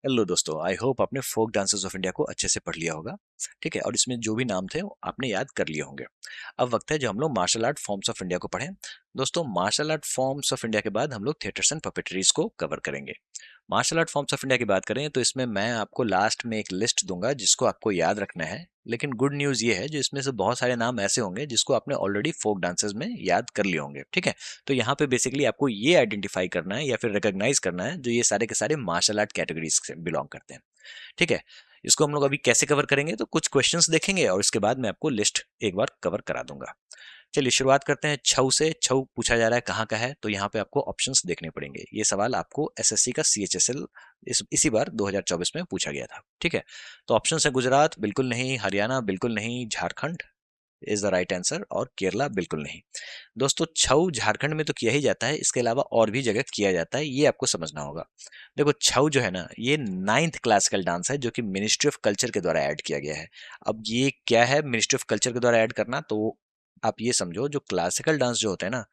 Hello दोस्तों, I hope आपने folk dances of India को अच्छे से पढ़ लिया होगा। ठीक है, और इसमें जो भी नाम थे वो आपने याद कर लिए होंगे। अब वक्त है जो हम लोग martial art forms of India को पढ़ें। दोस्तों, martial art forms of India के बाद हम लोग थिएटर्स एंड पपेटरीज को कवर करेंगे। Martial art forms of India की बात करें तो इसमें मैं आपको लास्ट में एक लिस्ट दूंगा जिसको आपको याद रखना है। लेकिन गुड न्यूज ये है जो इसमें से बहुत सारे नाम ऐसे होंगे जिसको आपने ऑलरेडी फोक डांसेस में याद कर लिए होंगे। ठीक है, तो यहाँ पे बेसिकली आपको ये आइडेंटिफाई करना है या फिर रिकॉग्नाइज करना है जो ये सारे के सारे मार्शल आर्ट कैटेगरीज से बिलोंग करते हैं। ठीक है, इसको हम लोग अभी कैसे कवर करेंगे तो कुछ क्वेश्चंस देखेंगे और इसके बाद मैं आपको लिस्ट एक बार कवर करा दूंगा। चलिए शुरुआत करते हैं छऊ से। छऊ पूछा जा रहा है कहाँ का है, तो यहाँ पे आपको ऑप्शंस देखने पड़ेंगे। ये सवाल आपको एसएससी का सीएचएसएल इसी बार 2024 में पूछा गया था। ठीक है, तो ऑप्शन है गुजरात बिल्कुल नहीं, हरियाणा बिल्कुल नहीं, Jharkhand is the right answer और केरला बिल्कुल नहीं। दोस्तों, छऊ झारखंड में तो किया ही जाता है, इसके अलावा और भी जगह किया जाता है, ये आपको समझना होगा। देखो, छऊ जो है ना, ये 9th क्लासिकल डांस है जो कि मिनिस्ट्री ऑफ कल्चर के द्वारा ऐड किया गया है। अब ये क्या है मिनिस्ट्री ऑफ कल्चर के द्वारा ऐड करना, तो आप ये समझो जो क्लासिकल डांस जो होता है ना,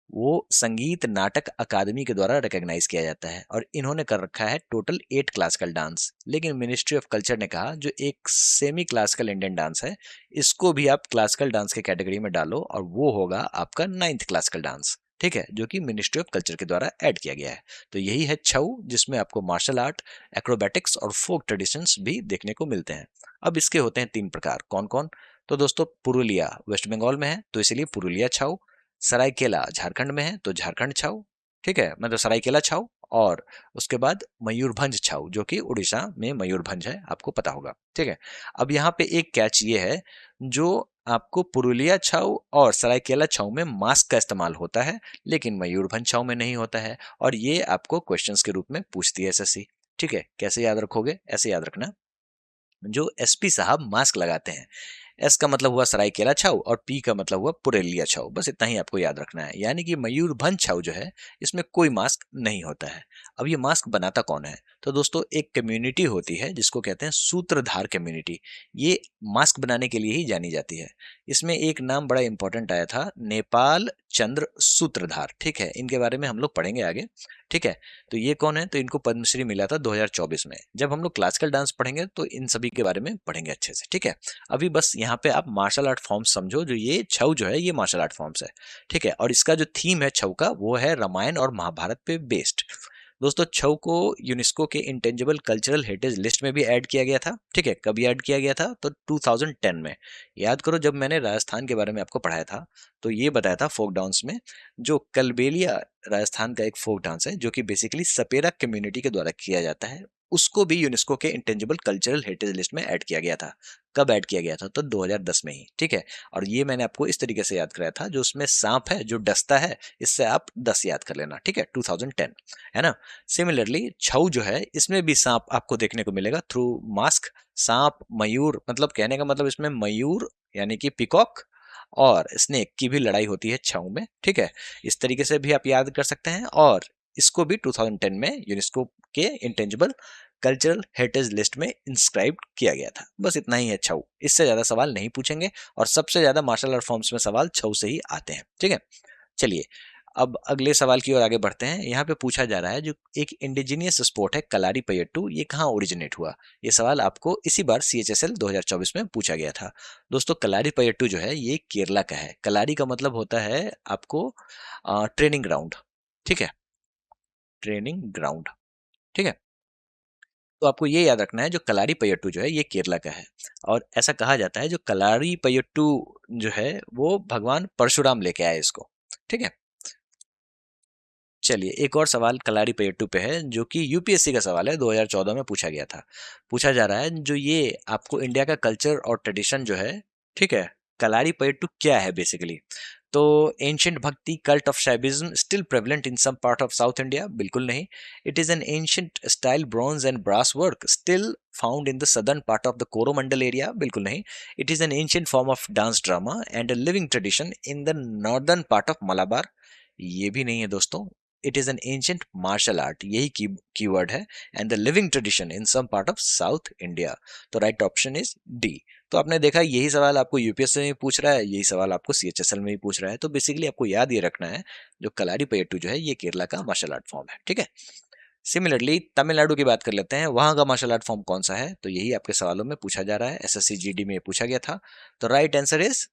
वो संगीत नाटक अकादमी के द्वारा रिकॉग्नाइज किया जाता है और इन्होंने कर रखा है टोटल 8 क्लासिकल डांस। लेकिन मिनिस्ट्री ऑफ कल्चर ने कहा जो एक सेमी क्लासिकल इंडियन डांस है, इसको भी आप क्लासिकल डांस के कैटेगरी में डालो और वो होगा आपका 9th क्लासिकल डांस। ठीक है, जो कि मिनिस्ट्री ऑफ कल्चर के द्वारा ऐड किया गया है। तो यही है छऊ, जिसमें आपको मार्शल आर्ट, एक्रोबैटिक्स और फोक ट्रेडिशंस भी देखने को मिलते हैं। अब इसके होते हैं 3 प्रकार। कौन कौन? तो दोस्तों, पुरुलिया वेस्ट बंगाल में है तो इसलिए पुरुलिया छऊ, सरायकेला झारखंड में है तो झारखंड छाऊ। ठीक है, मतलब सरायकेला छाऊ। और उसके बाद मयूरभंज छाऊ जो कि उड़ीसा में मयूरभंज है, आपको पता होगा। ठीक है, अब यहाँ पे एक कैच ये है, जो आपको पुरुलिया छाऊ और सरायकेला छाऊ में मास्क का इस्तेमाल होता है लेकिन मयूरभंज छाऊ में नहीं होता है, और ये आपको क्वेश्चंस के रूप में पूछती है एसएससी। ठीक है, कैसे याद रखोगे? ऐसे याद रखना, जो एसपी साहब मास्क लगाते हैं, एस का मतलब हुआ सरायकेला छाऊ और पी का मतलब हुआ पुरुलिया छाऊ, बस इतना ही आपको याद रखना है। यानी कि मयूरभंज छाऊ जो है, इसमें कोई मास्क नहीं होता है। अब ये मास्क बनाता कौन है? तो दोस्तों, एक कम्युनिटी होती है जिसको कहते हैं सूत्रधार कम्युनिटी। ये मास्क बनाने के लिए ही जानी जाती है। इसमें एक नाम बड़ा इंपॉर्टेंट आया था, नेपाल चंद्र सूत्रधार। ठीक है, इनके बारे में हम लोग पढ़ेंगे आगे। ठीक है, तो ये कौन है? तो इनको पद्मश्री मिला था 2024 में। जब हम लोग क्लासिकल डांस पढ़ेंगे तो इन सभी के बारे में पढ़ेंगे अच्छे से। ठीक है, अभी बस यहाँ पे आप मार्शल आर्ट फॉर्म्स समझो, जो ये छऊ जो है ये मार्शल आर्ट फॉर्म्स है। ठीक है, और इसका जो थीम है छऊ का, वो है रामायण और महाभारत पे बेस्ड। दोस्तों, छऊ को यूनेस्को के इंटेंजिबल कल्चरल हेरिटेज लिस्ट में भी ऐड किया गया था। ठीक है, कभी ऐड किया गया था? तो 2010 में। याद करो, जब मैंने राजस्थान के बारे में आपको पढ़ाया था तो ये बताया था फोक डांस में, जो कलबेलिया राजस्थान का एक फोक डांस है जो कि बेसिकली सपेरा कम्युनिटी के द्वारा किया जाता है, उसको भी यूनेस्को के इंटेंजिबल कल्चरल हेरिटेज लिस्ट में ऐड किया गया था। कब ऐड किया गया था? तो 2010 में ही। ठीक है, और ये मैंने आपको इस तरीके से याद कराया था, जो उसमें सांप है जो डसता है, इससे आप 10 याद कर लेना। ठीक है, 2010 है ना। सिमिलरली छऊ जो है, इसमें भी सांप आपको देखने को मिलेगा थ्रू मास्क। सांप, मयूर, मतलब कहने का मतलब इसमें मयूर यानी कि पिकॉक और स्नेक की भी लड़ाई होती है छऊ में। ठीक है, इस तरीके से भी आप याद कर सकते हैं। और इसको भी 2010 में यूनेस्को के इंटेंजिबल कल्चरल हेरिटेज लिस्ट में इंस्क्राइब किया गया था। बस इतना ही है छऊ, इससे ज्यादा सवाल नहीं पूछेंगे और सबसे ज्यादा मार्शल आर्ट फॉर्म्स में सवाल छऊ से ही आते हैं। ठीक है, चलिए अब अगले सवाल की ओर आगे बढ़ते हैं। यहाँ पे पूछा जा रहा है जो एक इंडिजिनियस स्पोर्ट है कलारी पयट्टू, ये कहाँ ओरिजिनेट हुआ? ये सवाल आपको इसी बार सीएचएसएल 2024 में पूछा गया था। दोस्तों, कलारी पयट्टू जो है ये केरला का है। कलारी का मतलब होता है आपको ट्रेनिंग ग्राउंड। ठीक है, ट्रेनिंग ग्राउंड। ठीक है, तो आपको ये याद रखना है जो कलारी पयट्टू जो है ये केरला का है। और ऐसा कहा जाता है जो कलारी पयट्टू जो है वो भगवान परशुराम लेके आए इसको। ठीक है, चलिए एक और सवाल कलारी पयट्टू पे है जो कि यूपीएससी का सवाल है, 2014 में पूछा गया था। पूछा जा रहा है जो ये आपको इंडिया का कल्चर और ट्रेडिशन जो है, ठीक है, कलारी पयट्टू क्या है बेसिकली? तो ancient bhakti cult of Shaivism still prevalent in some part of South India? बिल्कुल नहीं। It is an ancient style bronze and brass work still found in the southern part of the Coromandel area? बिल्कुल नहीं। It is an ancient form of dance drama and a living tradition in the northern part of Malabar? ये भी नहीं है दोस्तों। It is an ancient martial art, यही keyword है, and the living tradition in some part of South India. तो right option is D. तो आपने देखा, यही सवाल आपको यूपीएससी में पूछ रहा है, यही सवाल आपको सीएचएसएल में भी पूछ रहा है। तो बेसिकली आपको याद ये रखना है जो कलारी पयट्टू जो है ये केरला का मार्शल आर्ट फॉर्म है। ठीक है, सिमिलरली तमिलनाडु की बात कर लेते हैं, वहां का मार्शल आर्ट फॉर्म कौन सा है, तो यही आपके सवालों में पूछा जा रहा है, एसएससी जीडी में पूछा गया था। तो राइट आंसर इज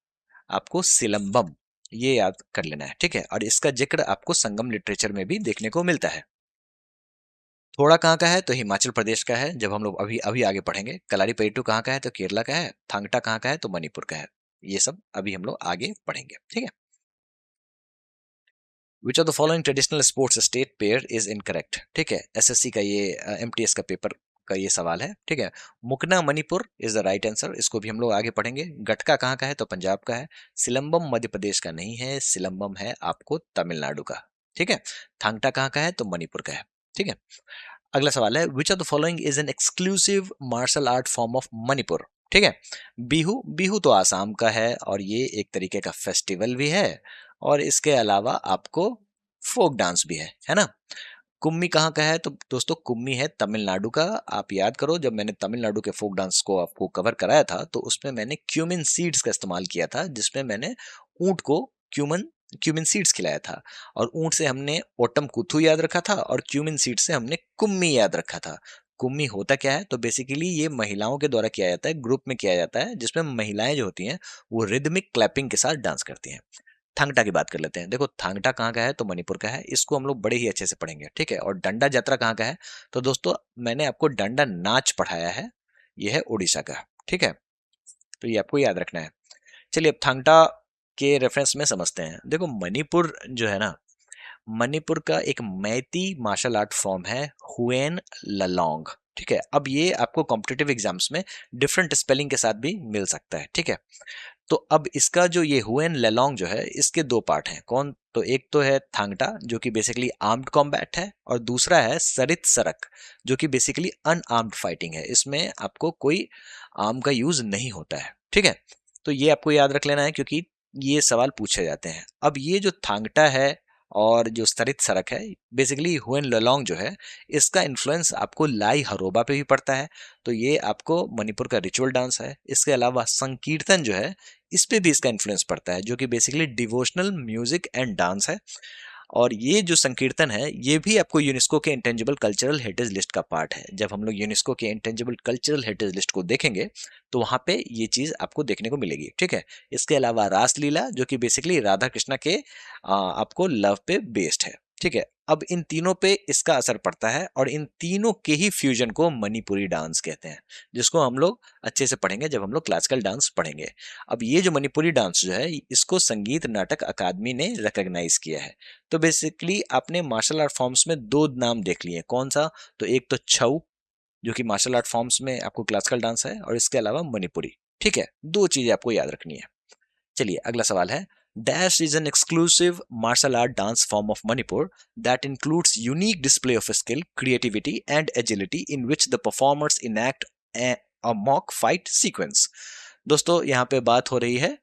आपको सिलंबम, ये याद कर लेना है, ठीक है। और इसका जिक्र आपको संगम लिटरेचर में भी देखने को मिलता है। थोड़ा कहाँ का है, तो हिमाचल प्रदेश का है, जब हम लोग अभी अभी आगे पढ़ेंगे। कलारीपयट्टू कहाँ का है, तो केरला का है। थांगटा कहाँ का है, तो मणिपुर का है। ये सब अभी हम लोग आगे पढ़ेंगे, ठीक है। Which of the following traditional sports state pair is incorrect, ठीक है। एसएससी का ये एमटीएस का पेपर का ये सवाल है, ठीक है। मुकना Manipur is the right answer, इसको भी हम लोग आगे पढ़ेंगे। गटका कहाँ का है, तो पंजाब का है। सिलंबम मध्य प्रदेश का नहीं है, सिलंबम है आपको तमिलनाडु का, ठीक है। थांगटा कहाँ का है, तो मणिपुर का है, ठीक है। अगला सवाल है, which of the following is an exclusive martial art form of Manipur, ठीक है। बिहू, बिहू तो आसाम का है और ये एक तरीके का फेस्टिवल भी है, और इसके अलावा आपको फोक डांस भी है ना। कुम्मी कहाँ का है, तो दोस्तों कुम्मी है तमिलनाडु का। आप याद करो, जब मैंने तमिलनाडु के फोक डांस को आपको कवर कराया था, तो उसमें मैंने क्यूमिन सीड्स का इस्तेमाल किया था, जिसमें मैंने ऊंट को क्यूमन क्यूमिन सीड्स खिलाया था। और ऊंट से हमने ओटम कुथू याद रखा था, और क्यूमिन सीड से हमने कुम्मी याद रखा था। कुम्मी होता क्या है, तो बेसिकली ये महिलाओं के द्वारा किया जाता है, ग्रुप में किया जाता है, जिसमें महिलाएं जो होती हैं वो रिदमिक क्लैपिंग के साथ डांस करती हैं। थांगटा की बात कर लेते हैं। देखो थांगटा कहाँ का है, तो मणिपुर का है, इसको हम लोग बड़े ही अच्छे से पढ़ेंगे, ठीक है। और डंडा यात्रा कहाँ का है, तो दोस्तों मैंने आपको डंडा नाच पढ़ाया है, ये है उड़ीसा का, ठीक है। तो ये आपको याद रखना है। चलिए अब थांगटा के रेफरेंस में समझते हैं। देखो मणिपुर जो है ना, मणिपुर का एक मैती मार्शल आर्ट फॉर्म है, हुएन ललोंग, ठीक है। अब ये आपको कॉम्पिटिटिव एग्जाम्स में डिफरेंट स्पेलिंग के साथ भी मिल सकता है, ठीक है। तो अब इसका जो ये हुएन लेलोंग जो है, इसके दो पार्ट हैं। कौन, तो एक तो है थांगटा जो कि बेसिकली आर्म्ड कॉम्बैट है, और दूसरा है सरित सरक जो कि बेसिकली अनआर्म्ड फाइटिंग है। इसमें आपको कोई आर्म का यूज नहीं होता है, ठीक है। तो ये आपको याद रख लेना है, क्योंकि ये सवाल पूछे जाते हैं। अब ये जो थांगटा है और जो सरित सरक है, बेसिकली हुएन लेलोंग जो है, इसका इन्फ्लुएंस आपको लाई हरोबा पे भी पड़ता है। तो ये आपको मणिपुर का रिचुअल डांस है। इसके अलावा संकीर्तन जो है, इस पे भी इसका इन्फ्लुएंस पड़ता है, जो कि basically devotional music and dance है। और ये जो संकीर्तन है, ये भी आपको यूनेस्को के इंटेंजिबल कल्चरल हेरिटेज लिस्ट का पार्ट है। जब हम लोग यूनेस्को के इंटेंजिबल कल्चरल हेरिटेज लिस्ट को देखेंगे, तो वहां पे ये चीज आपको देखने को मिलेगी, ठीक है। इसके अलावा रासलीला जो कि बेसिकली राधा कृष्णा के आपको लव पे बेस्ड है, ठीक है। अब इन तीनों पे इसका असर पड़ता है, और इन तीनों के ही फ्यूजन को मणिपुरी डांस कहते हैं, जिसको हम लोग अच्छे से पढ़ेंगे जब हम लोग क्लासिकल डांस पढ़ेंगे। अब ये जो मणिपुरी डांस जो है, इसको संगीत नाटक अकादमी ने रिकॉग्नाइज किया है। तो बेसिकली आपने मार्शल आर्ट फॉर्म्स में दो नाम देख लिए, कौन सा, तो एक तो छऊ जो कि मार्शल आर्ट फॉर्म्स में आपको क्लासिकल डांस है, और इसके अलावा मणिपुरी, ठीक है। दो चीजें आपको याद रखनी है। चलिए अगला सवाल है, dash is an exclusive martial art dance form of Manipur that includes unique display of skill, creativity and agility in which the performers enact a mock fight sequence. दोस्तों यहाँ पे बात हो रही है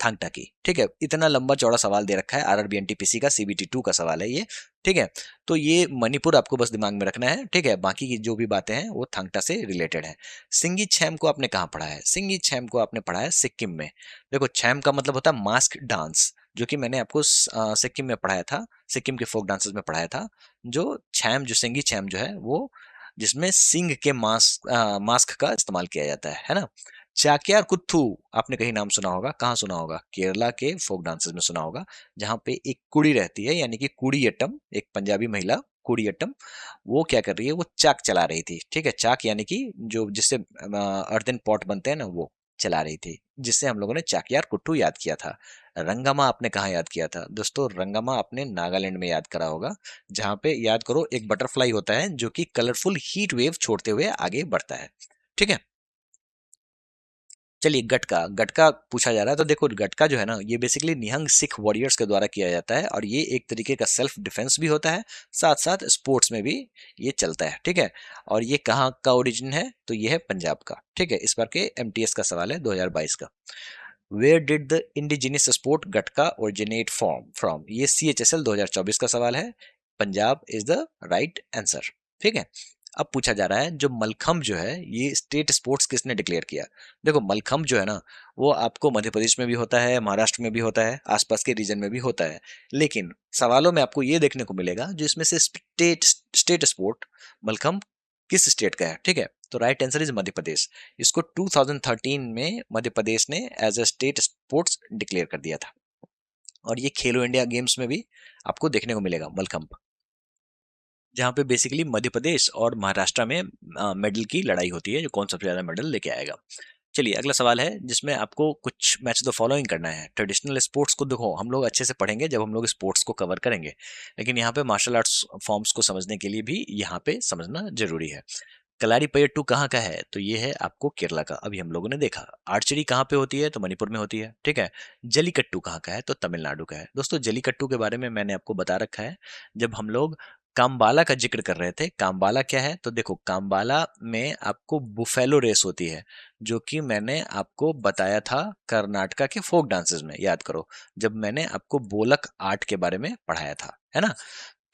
थांगटा की, ठीक है। इतना लंबा चौड़ा सवाल दे रखा है, आरआरबी एनटीपीसी का सीबीटी 2 का सवाल है ये, ठीक है। तो ये मणिपुर आपको बस दिमाग में रखना है, ठीक है। बाकी की जो भी बातें हैं वो थांगटा से रिलेटेड है। सिंगी छैम को आपने कहाँ पढ़ा है, सिंगी छैम को आपने पढ़ा है सिक्किम में। देखो छैम का मतलब होता है मास्क डांस, जो कि मैंने आपको सिक्किम में पढ़ाया था, सिक्किम के फोक डांसेस में पढ़ाया था। जो छैम, जो सिंगी छैम जो है, वो जिसमें सिंह के मास्क का इस्तेमाल किया जाता है ना। चाक्यार कुथू आपने कहीं नाम सुना होगा, कहाँ सुना होगा, केरला के फोक डांसेस में सुना होगा, जहाँ पे एक कुड़ी रहती है, यानी कि कुड़ियट्टम, एक पंजाबी महिला कुड़ियट्टम, वो क्या कर रही है, वो चाक चला रही थी, ठीक है। चाक यानी कि जो जिससे अर्दन पॉट बनते हैं ना, वो चला रही थी, जिससे हम लोगों ने चाक्यार कुट्टू याद किया था। रंगमा आपने कहाँ याद किया था, दोस्तों रंगमा आपने नागालैंड में याद करा होगा, जहाँ पे याद करो एक बटरफ्लाई होता है जो कि कलरफुल हीट वेव छोड़ते हुए आगे बढ़ता है, ठीक है। चलिए गटका, गटका पूछा जा रहा है। तो देखो गटका जो है ना, ये बेसिकली निहंग सिख वॉरियर्स के द्वारा किया जाता है, और ये एक तरीके का सेल्फ डिफेंस भी होता है, साथ साथ स्पोर्ट्स में भी ये चलता है, ठीक है। और ये कहाँ का ओरिजिन है, तो ये है पंजाब का, ठीक है। इस बार के एमटीएस का सवाल है 2022 का। Where did the indigenous sport gatka originate from, ये CHSL 2024 का सवाल है। Punjab is the right answer, ठीक है। अब पूछा जा रहा है जो मलखम्ब जो है ये स्टेट स्पोर्ट्स किसने डिक्लेयर किया। देखो मलखम्ब जो है ना वो आपको मध्य प्रदेश में भी होता है, महाराष्ट्र में भी होता है, आसपास के रीजन में भी होता है, लेकिन सवालों में आपको ये देखने को मिलेगा जो इसमें से स्टेट स्टेट स्पोर्ट मलखम्ब किस स्टेट का है। ठीक है, तो right answer is Madhya Pradesh. इसको 2013 में मध्य प्रदेश ने as a state sports declare कर दिया था और ये खेलो इंडिया गेम्स में भी आपको देखने को मिलेगा मलखम्ब, जहाँ पे बेसिकली मध्य प्रदेश और महाराष्ट्र में मेडल की लड़ाई होती है, जो कौन सबसे ज्यादा मेडल लेके आएगा। चलिए अगला सवाल है जिसमें आपको कुछ मैच द फॉलोइंग करना है। ट्रेडिशनल स्पोर्ट्स को देखो हम लोग अच्छे से पढ़ेंगे जब हम लोग स्पोर्ट्स को कवर करेंगे, लेकिन यहाँ पे मार्शल आर्ट्स फॉर्म्स को समझने के लिए भी यहाँ पे समझना जरूरी है। कलारीपयट्टू कहाँ का है, तो ये है आपको केरला का, अभी हम लोगों ने देखा। आर्चरी कहाँ पे होती है, तो मणिपुर में होती है। ठीक है, जलीकट्टू कहाँ का है, तो तमिलनाडु का है। दोस्तों जलीकट्टू के बारे में मैंने आपको बता रखा है जब हम लोग काम्बाला का जिक्र कर रहे थे। काम्बाला क्या है, तो देखो काम्बाला में आपको बुफेलो रेस होती है, जो कि मैंने आपको बताया था कर्नाटका के फोक डांसेस में, याद करो जब मैंने आपको बोलक आर्ट के बारे में पढ़ाया था, है ना।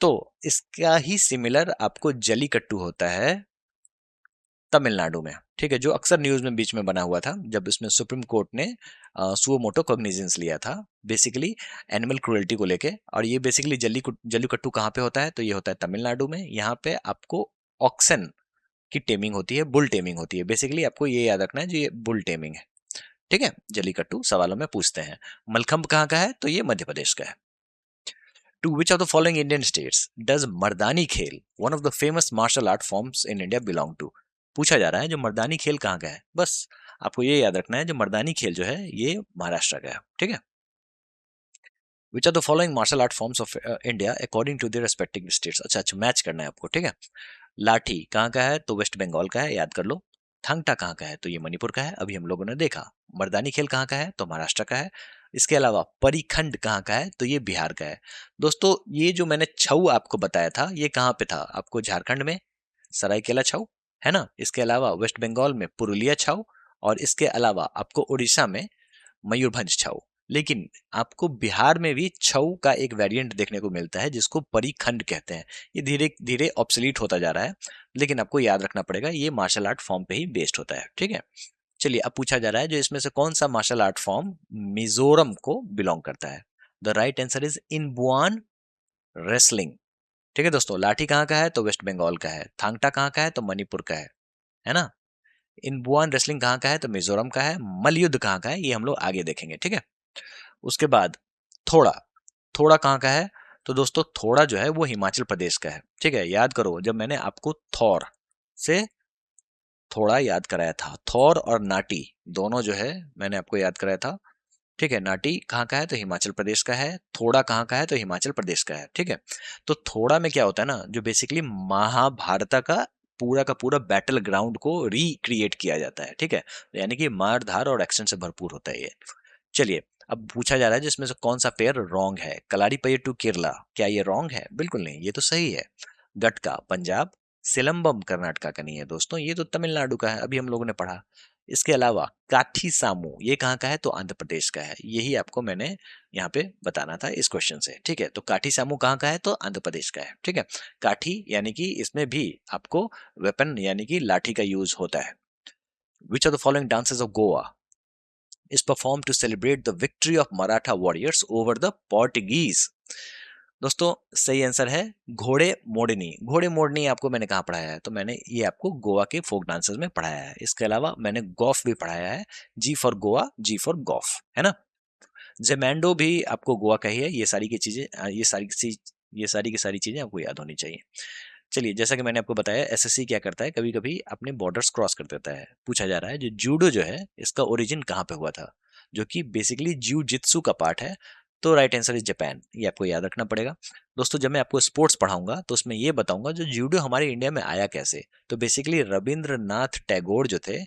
तो इसका ही सिमिलर आपको जलीकट्टू होता है तमिलनाडु में। ठीक है, जो अक्सर न्यूज में बीच में बना हुआ था जब इसमें सुप्रीम कोर्ट ने सुओ मोटो कॉग्निजेंस लिया था बेसिकली एनिमल क्रुएल्टी को लेके। और ये बेसिकली जल्लीकट्टू कहाँ पे होता है, तो ये होता है तमिलनाडु में। यहाँ पे आपको ऑक्सन की टेमिंग होती है, बुल टेमिंग होती है। बेसिकली आपको ये याद रखना है जो ये बुल टेमिंग है। ठीक है, जल्लीकट्टू सवालों में पूछते हैं। मलखंब कहाँ का है, तो ये मध्य प्रदेश का है। To which of the following Indian states does मर्दानी खेल, one of the famous martial art forms in India, belong to? पूछा जा रहा है जो मर्दानी खेल कहाँ का है, बस आपको ये याद रखना है जो मर्दानी खेल जो है ये महाराष्ट्र का है। ठीक है, which are the following martial art forms of India according to the respective states. अच्छा अच्छा मैच करना है आपको। ठीक है, लाठी कहाँ का है, तो वेस्ट बंगाल का है, याद कर लो। थंगटा कहाँ का है, तो ये मणिपुर का है, अभी हम लोगों ने देखा। मर्दानी खेल कहाँ का है, तो महाराष्ट्र का है। इसके अलावा परिखंड कहाँ का है, तो ये बिहार का है। दोस्तों ये जो मैंने छऊ आपको बताया था ये कहाँ पे था, आपको झारखंड में सरायकेला छऊ, है ना। इसके अलावा वेस्ट बंगाल में पुरुलिया छऊ, और इसके अलावा आपको उड़ीसा में मयूरभंज छऊ। लेकिन आपको बिहार में भी छऊ का एक वेरिएंट देखने को मिलता है जिसको परिखंड कहते हैं। ये धीरे धीरे ऑब्सोलीट होता जा रहा है, लेकिन आपको याद रखना पड़ेगा ये मार्शल आर्ट फॉर्म पे ही बेस्ड होता है। ठीक है, चलिए अब पूछा जा रहा है जो इसमें से कौन सा मार्शल आर्ट फॉर्म मिजोरम को बिलोंग करता है। The right answer is Inbuan wrestling. ठीक है दोस्तों, लाठी कहाँ का है, तो वेस्ट बंगाल का है। थांगटा कहाँ का है, तो मणिपुर का है ना। इनबुआन रेसलिंग कहाँ का है, तो मिजोरम का है। मलयुद्ध कहाँ का है, ये हम लोग आगे देखेंगे। ठीक है, उसके बाद थोड़ा, थोड़ा कहाँ का है, तो दोस्तों थोड़ा जो है वो हिमाचल प्रदेश का है। ठीक है, याद करो जब मैंने आपको थौर से थोड़ा याद कराया था, थौर और नाटी दोनों जो है मैंने आपको याद कराया था। ठीक है, नाटी कहाँ का है, तो हिमाचल प्रदेश का है। थोड़ा कहाँ का है, तो हिमाचल प्रदेश का है। ठीक है, तो थोड़ा में क्या होता है ना, जो बेसिकली महाभारत का पूरा बैटल ग्राउंड को रिक्रिएट किया जाता है। ठीक है, यानी कि मार धार और एक्शन से भरपूर होता है ये। चलिए अब पूछा जा रहा है जिसमें से कौन सा पेयर रॉन्ग है। कलारीपयट्टू केरला, क्या ये रॉन्ग है, बिल्कुल नहीं, ये तो सही है। गटका पंजाब, सिलंबम कर्नाटका का नहीं है दोस्तों, ये तो तमिलनाडु का है, अभी हम लोगों ने पढ़ा। इसके अलावा काठी सामू ये कहाँ का है, तो आंध्र प्रदेश का है। यही आपको मैंने यहाँ पे बताना था इस क्वेश्चन से। ठीक है, तो काठी सामू कहाँ का है, तो आंध्र प्रदेश का है। ठीक है, काठी यानी कि इसमें भी आपको वेपन यानी कि लाठी का यूज होता है। Which are the following dances of Goa is performed to celebrate the victory of Maratha warriors over the Portuguese? दोस्तों सही आंसर है घोड़े मोड़नी। घोड़े मोड़नी आपको मैंने कहाँ पढ़ाया है, तो मैंने ये आपको गोवा के फोक डांसेस में पढ़ाया है। इसके अलावा मैंने गॉफ भी पढ़ाया है, G for Goa, G for golf, है ना। जेमैंडो भी आपको गोवा का ही है। ये सारी की चीजें ये सारी की सारी चीजें आपको याद होनी चाहिए। चलिए जैसा कि मैंने आपको बताया एसएससी क्या करता है, कभी कभी अपने बॉर्डर्स क्रॉस कर देता है। पूछा जा रहा है जो जूडो जो है इसका ओरिजिन कहाँ पे हुआ था, जो कि बेसिकली जिउ जित्सु का पार्ट है। तो राइट आंसर इज जापान, ये आपको याद रखना पड़ेगा। दोस्तों जब मैं आपको स्पोर्ट्स पढ़ाऊंगा तो उसमें ये बताऊंगा जो जूडो हमारे इंडिया में आया कैसे। तो बेसिकली रविंद्रनाथ टैगोर जो थे,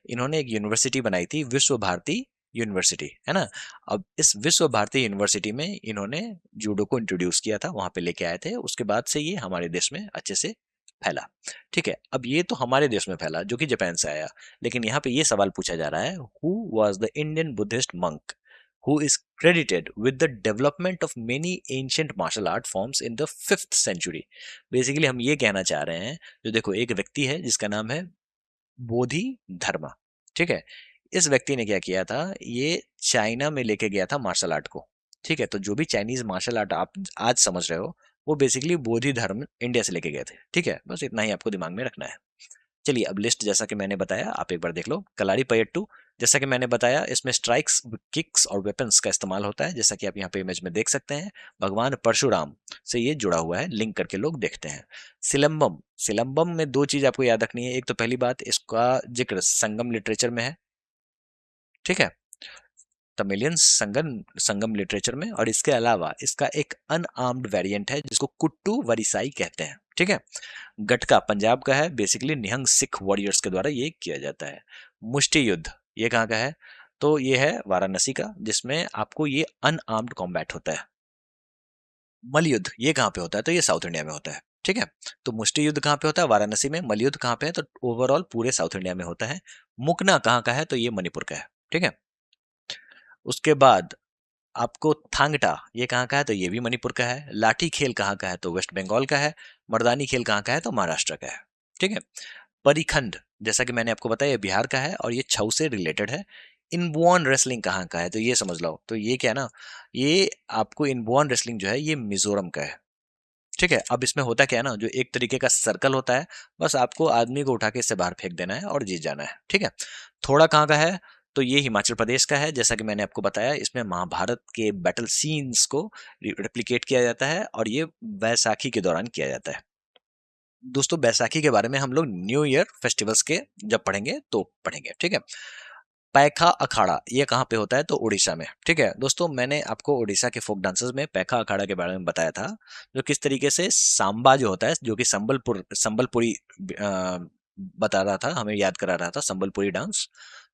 इन्होंने एक यूनिवर्सिटी बनाई थी, विश्व भारती यूनिवर्सिटी, है ना। अब इस विश्व भारती यूनिवर्सिटी में इन्होंने जूडो को इंट्रोड्यूस किया था, वहां पे लेके आए थे। उसके बाद से ये हमारे देश में अच्छे से फैला। ठीक है, अब ये तो हमारे देश में फैला जो कि जापान से आया, लेकिन यहाँ पे ये सवाल पूछा जा रहा है who was the Indian Buddhist monk. who is credited with the development of many ancient martial art forms in the 5th century। Basically हम ये कहना चाह रहे हैं, जो देखो एक व्यक्ति है जिसका नाम है बोधि धर्मा, ठीक है। इस व्यक्ति ने क्या किया था, ये चाइना में लेके गया था मार्शल आर्ट को, ठीक है। तो जो भी चाइनीज मार्शल आर्ट आप आज समझ रहे हो, वो बेसिकली बोधि धर्म इंडिया से लेके गए थे, ठीक है। बस इतना ही आपको दिमाग में रखना है। चलिए अब लिस्ट जैसा कि मैंने बताया आप एक बार देख लो। कलारी पयट्टू, जैसा कि मैंने बताया इसमें स्ट्राइक्स, किक्स और वेपन्स का इस्तेमाल होता है, जैसा कि आप यहाँ पे इमेज में देख सकते हैं। भगवान परशुराम से ये जुड़ा हुआ है, लिंक करके लोग देखते हैं। सिलंबम, सिलंबम में दो चीज आपको याद रखनी है। एक तो पहली बात, इसका जिक्र संगम लिटरेचर में है, ठीक है, तमिलियन संगम संगम लिटरेचर में। और इसके अलावा इसका एक अनआर्म्ड वेरिएंट है जिसको कुट्टू वरिसाई कहते हैं, ठीक है। गटका पंजाब का है, बेसिकली निहंग सिख वॉरियर्स के द्वारा ये किया जाता है। मुष्टि युद्ध ये कहाँ का है, तो ये है वाराणसी का, जिसमें आपको ये अनआर्म्ड कॉम्बैट होता है। मलयुद्ध ये कहाँ पे होता है, तो ये साउथ इंडिया में होता है, ठीक है। तो मुष्टि युद्ध कहाँ पे होता है, वाराणसी में। मलयुद्ध कहाँ पे है, तो ओवरऑल पूरे साउथ इंडिया में होता है। मुकना कहाँ का है, तो ये मणिपुर का है, ठीक है। उसके बाद आपको थांगटा ये कहाँ का है, तो ये भी मणिपुर का है। लाठी खेल कहाँ का है, तो वेस्ट बंगाल का है। मर्दानी खेल कहाँ का है, तो महाराष्ट्र का है, ठीक है। परिखंड, जैसा कि मैंने आपको बताया, ये बिहार का है और ये छऊ से रिलेटेड है। इनबोर्न रेसलिंग कहाँ का है, तो ये समझ लो। तो ये क्या है ना, ये आपको इनबोर्न रेसलिंग जो है ये मिजोरम का है, ठीक है। अब इसमें होता क्या है ना, जो एक तरीके का सर्कल होता है, बस आपको आदमी को उठा के इससे बाहर फेंक देना है और जीत जाना है, ठीक है। थोड़ा कहाँ का है, तो ये हिमाचल प्रदेश का है। जैसा कि मैंने आपको बताया, इसमें महाभारत के बैटल सीन्स को रिप्लिकेट किया जाता है और ये वैसाखी के दौरान किया जाता है। दोस्तों बैसाखी के बारे में हम लोग न्यू ईयर फेस्टिवल्स के जब पढ़ेंगे तो पढ़ेंगे, ठीक है। पैखा अखाड़ा ये कहाँ पे होता है, तो उड़ीसा में, ठीक है। दोस्तों मैंने आपको उड़ीसा के फोक डांसेस में पैखा अखाड़ा के बारे में बताया था, जो किस तरीके से सांबा जो होता है, जो कि संबलपुरी बता रहा था, हमें याद करा रहा था संबलपुरी डांस।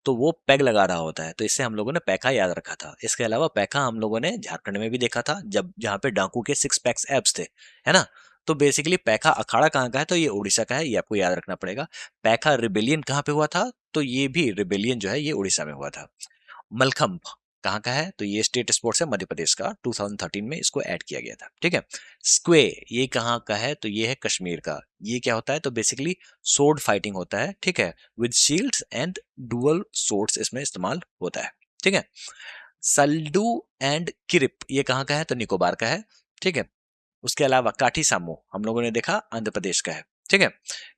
तो वो पैग लगा रहा होता है, तो इससे हम लोगों ने पैखा याद रखा था। इसके अलावा पैखा हम लोगों ने झारखंड में भी देखा था, जब जहाँ पे डाकू के 6 पैक्स एब्स थे, है ना। तो बेसिकली पैखा अखाड़ा कहाँ का है, तो ये उड़ीसा का है, ये आपको याद रखना पड़ेगा। पैखा रिबेलियन कहाँ पे हुआ था, तो ये भी रिबेलियन जो है ये उड़ीसा में हुआ था। मलखंभ कहाँ का है, तो ये स्टेट स्पोर्ट्स है मध्य प्रदेश का, 2013 में इसको ऐड किया गया था, ठीक है। स्क्वे ये कहाँ का है, तो ये है कश्मीर का। ये क्या होता है, तो बेसिकली सोर्ड फाइटिंग होता है, ठीक है, with shields and dual swords इसमें इस्तेमाल होता है, ठीक है। सल्डू एंड किरिप ये कहाँ का है, तो निकोबार का है, ठीक है। उसके अलावा काठी सामू हम लोगों ने देखा आंध्र प्रदेश का है, ठीक है।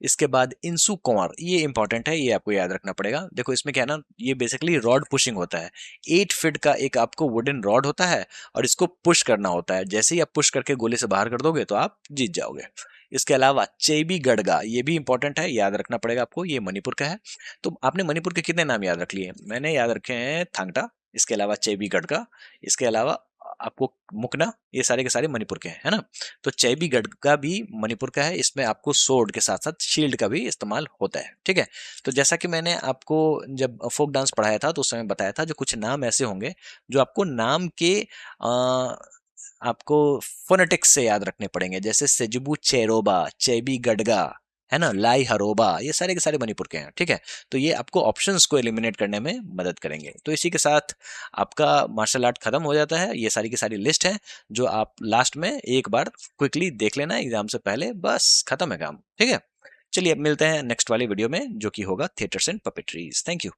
इसके बाद इंसु कुंवर ये इंपॉर्टेंट है, ये आपको याद रखना पड़ेगा। देखो इसमें क्या है ना, ये बेसिकली रॉड पुशिंग होता है। 8 फीट का एक आपको वुडन रॉड होता है और इसको पुश करना होता है। जैसे ही आप पुश करके गोले से बाहर कर दोगे तो आप जीत जाओगे। इसके अलावा चेबी गढ़गा ये भी इंपॉर्टेंट है, याद रखना पड़ेगा आपको, ये मणिपुर का है। तो आपने मणिपुर के कितने नाम याद रख लिए, मैंने याद रखे हैं थांगटा, इसके अलावा चेबी गढ़गा, इसके अलावा आपको मुकना, ये सारे के सारे मणिपुर के हैं, है ना। तो चैबीगढ़ का भी मणिपुर का है, इसमें आपको सोर्ड के साथ साथ शील्ड का भी इस्तेमाल होता है, ठीक है। तो जैसा कि मैंने आपको जब फोक डांस पढ़ाया था तो उस समय बताया था, जो कुछ नाम ऐसे होंगे जो आपको नाम के आपको फोनेटिक्स से याद रखने पड़ेंगे, जैसे सेजुबू चेरोबा, चेबी गडगा, है ना, लाई हरोबा, ये सारे के सारे मणिपुर के हैं, ठीक है। तो ये आपको ऑप्शंस को एलिमिनेट करने में मदद करेंगे। तो इसी के साथ आपका मार्शल आर्ट खत्म हो जाता है। ये सारी की सारी लिस्ट है जो आप लास्ट में एक बार क्विकली देख लेना एग्जाम से पहले, बस खत्म है काम, ठीक है। चलिए अब मिलते हैं नेक्स्ट वाली वीडियो में, जो कि होगा theatres and puppetries. Thank you.